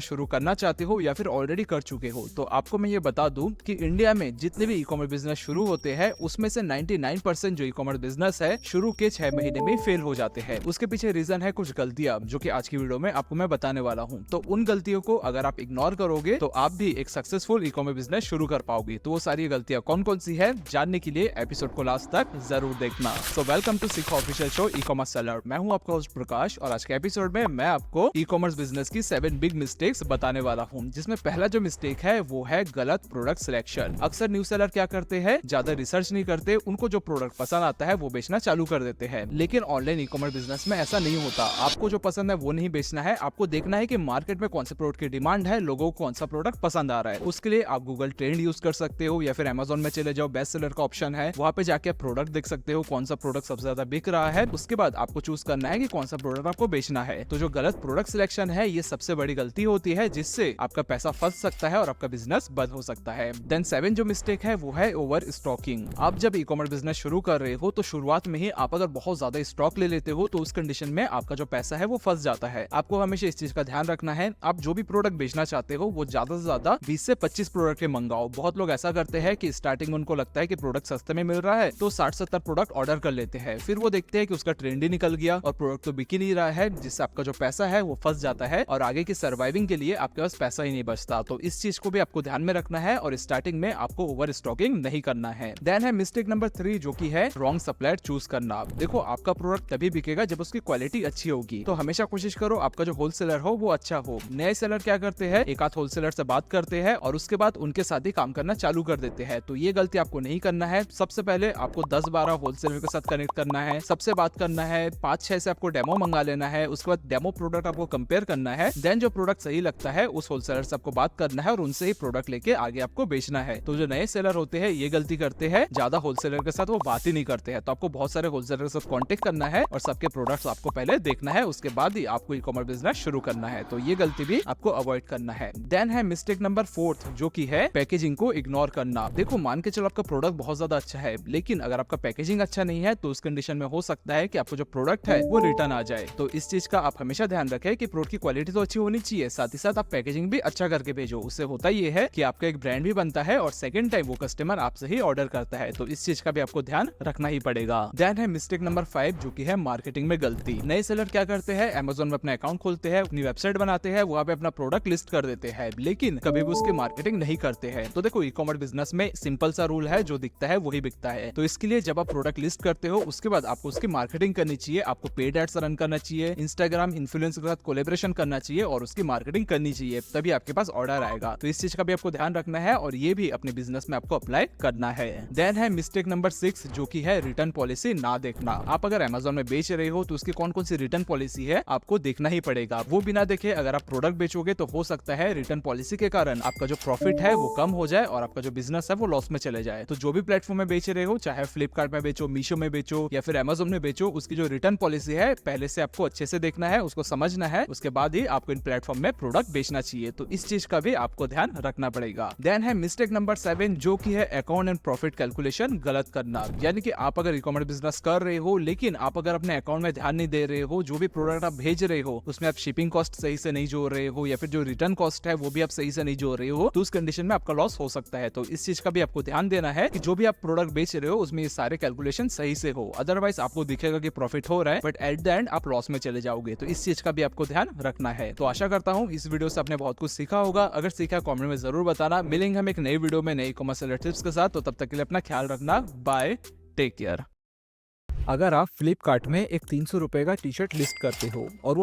शुरू करना चाहते हो या फिर ऑलरेडी कर चुके हो, तो आपको मैं ये बता दूं कि इंडिया में जितने भी ई कॉमर्स बिजनेस शुरू होते हैं उसमें से 99% जो ई कॉमर्स बिजनेस है शुरू के 6 महीने में फेल हो जाते हैं। उसके पीछे रीजन है कुछ गलतियां जो कि आज की वीडियो में आपको मैं बताने वाला हूं। तो उन गलतियों को अगर आप इग्नोर करोगे तो आप भी एक सक्सेसफुल ई कॉमर्स बिजनेस शुरू कर पाओगे। तो वो सारी गलतियां कौन कौन सी है जानने के लिए एपिसोड को लास्ट तक जरूर देखना। सो वेलकम टू सीखो official show e commerce seller. मैं हूं आपका होस्ट प्रकाश और आज के एपिसोड में मैं आपको ई कॉमर्स बिजनेस की 7 बिग मिस्टेक्स बताने वाला हूं, जिसमें पहला जो मिस्टेक है वो है गलत प्रोडक्ट सिलेक्शन। अक्सर न्यू सेलर क्या करते हैं, ज्यादा रिसर्च नहीं करते, उनको जो प्रोडक्ट पसंद आता है वो बेचना चालू कर देते हैं। लेकिन ऑनलाइन ई कॉमर्स बिजनेस में ऐसा नहीं होता। आपको जो पसंद है वो नहीं बेचना है, आपको देखना है कि मार्केट में कौन से प्रोडक्ट की डिमांड है, लोगों को कौन सा प्रोडक्ट पसंद आ रहा है। उसके लिए आप गूगल ट्रेंड यूज कर सकते हो या फिर अमेजोन में चले जाओ, बेस्ट सेलर का ऑप्शन है, वहां पे जाके प्रोडक्ट देख सकते हो कौन सा प्रोडक्ट सबसे ज्यादा बिक रहा है। उसके बाद आपको चूज करना है कि कौन सा प्रोडक्ट आपको बेचना है। तो जो गलत प्रोडक्ट सिलेक्शन है ये सबसे बड़ी गलती होती है, जिससे आपका पैसा फंस सकता है और आपका बिजनेस बंद हो सकता है। देन 7 जो मिस्टेक है वो है ओवर स्टॉकिंग। आप जब ई कॉमर्स बिजनेस शुरू कर रहे हो तो शुरुआत में ही आप अगर बहुत ज्यादा स्टॉक ले लेते हो तो उस कंडीशन में आपका जो पैसा है वो फंस जाता है। आपको हमेशा इस चीज का ध्यान रखना है, आप जो भी प्रोडक्ट बेचना चाहते हो वो ज्यादा से ज्यादा 20 से 25 प्रोडक्ट के मंगाओ। बहुत लोग ऐसा करते हैं कि स्टार्टिंग में उनको लगता है कि प्रोडक्ट सस्ते में मिल रहा है तो 60-70 प्रोडक्ट ऑर्डर कर लेते हैं। फिर वो देखते हैं कि उसका ट्रेंड ही निकल गया और प्रोडक्ट तो बिक ही नहीं रहा है, जिससे आपका जो पैसा है वो फंस जाता है और आगे की सर्वाइविंग के लिए आपके पास पैसा ही नहीं बचता। तो इस चीज को भी आपको ध्यान में रखना है और स्टार्टिंग में आपको ओवर स्टॉकिंग नहीं करना है। देन है मिस्टेक नंबर 3 जो कि है रॉन्ग सप्लायर चूज करना। देखो आपका प्रोडक्ट तभी बिकेगा जब उसकी क्वालिटी अच्छी होगी, तो हमेशा कोशिश करो आपका जो होलसेलर हो वो अच्छा हो। नए सेलर क्या करते हैं, एक आध होलसेलर से बात करते हैं और उसके बाद उनके साथ ही काम करना चालू कर देते हैं। तो ये गलती आपको नहीं करना है। सबसे पहले आपको 10-12 होलसेलर के साथ कनेक्ट करना है, सबसे बात करना है, 5-6 से आपको डेमो मंगा लेना है, उसके बाद डेमो प्रोडक्ट आपको कंपेयर करना है। देन जो प्रोडक्ट सही लगता है उस होलसेलर से आपको बात करना है और उनसे ही प्रोडक्ट लेके आगे आपको बेचना है। तो जो नए सेलर होते हैं ये गलती करते हैं, ज्यादा होलसेलर के साथ वो बात ही नहीं करते हैं। तो आपको बहुत सारे होलसेलर के साथ कांटेक्ट करना है और सबके प्रोडक्ट्स आपको पहले देखना है, उसके बाद ही आपको ई कॉमर्स बिजनेस शुरू करना है। तो ये गलती भी आपको अवॉइड करना है। देन है मिस्टेक नंबर 4 जो की है पैकेजिंग को इग्नोर करना। देखो मान के चलो आपका प्रोडक्ट बहुत ज्यादा अच्छा है, लेकिन अगर आपका पैकेजिंग अच्छा नहीं है तो उस कंडीशन में हो सकता है कि आपको जो प्रोडक्ट है वो रिटर्न आ जाए। तो इस चीज का आप हमेशा ध्यान रखें कि प्रोडक्ट की क्वालिटी तो अच्छी होनी चाहिए, साथ ही साथ आप पैकेजिंग भी अच्छा करके भेजो। उससे होता ये है कि आपका एक ब्रांड भी बनता है और सेकंड टाइम वो कस्टमर आपसे ही ऑर्डर करता है। तो इस चीज का भी आपको ध्यान रखना ही पड़ेगा। देन है मिस्टेक नंबर 5 जो कि है मार्केटिंग में गलती। नए सेलर क्या करते हैं, अमेजोन में अपना अकाउंट खोलते हैं, अपनी वेबसाइट बनाते हैं, वहां पे अपना प्रोडक्ट लिस्ट कर देते हैं, लेकिन कभी भी उसकी मार्केटिंग नहीं करते हैं। तो देखो ई कॉमर्स बिजनेस में सिंपल सा रूल है, जो दिखता है वही बिकता है। तो इसके लिए जब आप प्रोडक्ट लिस्ट करते हो उसके बाद आपको उसकी मार्केटिंग करनी चाहिए, आपको पेड एड्स रन करना चाहिए, इंस्टाग्राम इन्फ्लुएंसर के साथ कोलैबोरेशन करना चाहिए और उसकी मार्केटिंग करनी चाहिए, तभी आपके पास ऑर्डर आएगा। तो इस चीज का भी आपको ध्यान रखना है और ये भी अपने बिजनेस में आपको अप्लाई करना है। देन है मिस्टेक नंबर 6 जो कि है रिटर्न पॉलिसी ना देखना। आप अगर अमेजोन में बेच रहे हो तो उसकी कौन कौन सी रिटर्न पॉलिसी है आपको देखना ही पड़ेगा। वो बिना देखे अगर आप प्रोडक्ट बेचोगे तो हो सकता है रिटर्न पॉलिसी के कारण आपका जो प्रॉफिट है वो कम हो जाए और आपका जो बिजनेस है वो लॉस में चले जाए। तो जो भी प्लेटफॉर्म में बेच रहे हो, चाहे फ्लिपकार्ट में बेचो, मीशो में बेचो या फिर अमेजोन में बेचो, उसकी जो रिटर्न पॉलिसी है पहले से आपको अच्छे से देखना है, उसको समझना है, उसके बाद ही आपको इन प्लेटफॉर्म में प्रोडक्ट बेचना चाहिए। तो इस चीज का भी आपको ध्यान रखना पड़ेगा। देन है मिस्टेक नंबर 7 जो कि है अकाउंट एंड प्रॉफिट कैलकुलेशन गलत करना। यानी कि आप अगर ई कॉमर्स बिजनेस कर रहे हो लेकिन आप अगर अपने अकाउंट में ध्यान नहीं दे रहे हो, जो भी प्रोडक्ट आप भेज रहे हो उसमें आप शिपिंग कॉस्ट सही से नहीं जोड़ रहे हो या फिर जो रिटर्न कॉस्ट है वो भी आप सही से नहीं जोड़ रहे हो, तो उस कंडीशन में आपका लॉस हो सकता है। तो इस चीज का भी आपको ध्यान देना है कि जो भी आप प्रोडक्ट बेच रहे हो उसमें ये सारे कैलकुलेशन सही से हो, अदरवाइज आपको दिखेगा कि प्रॉफिट हो रहा है बट एट द एंड आप लॉस में चले जाओगे। तो इस चीज का भी आपको ध्यान रखना है। तो आशा करता हूँ इस वीडियो से आपने बहुत कुछ सीखा होगा। अगर सीखा कमेंट में जरूर बताना। मिलेंगे हम एक नई वीडियो में नई कॉमर्स टिप्स के साथ, तो तब तक के लिए अपना ख्याल रखना। Bye, take care. अगर आप फ्लिपकार्ट में एक 300 रुपए का टी शर्ट लिस्ट करते हो और वो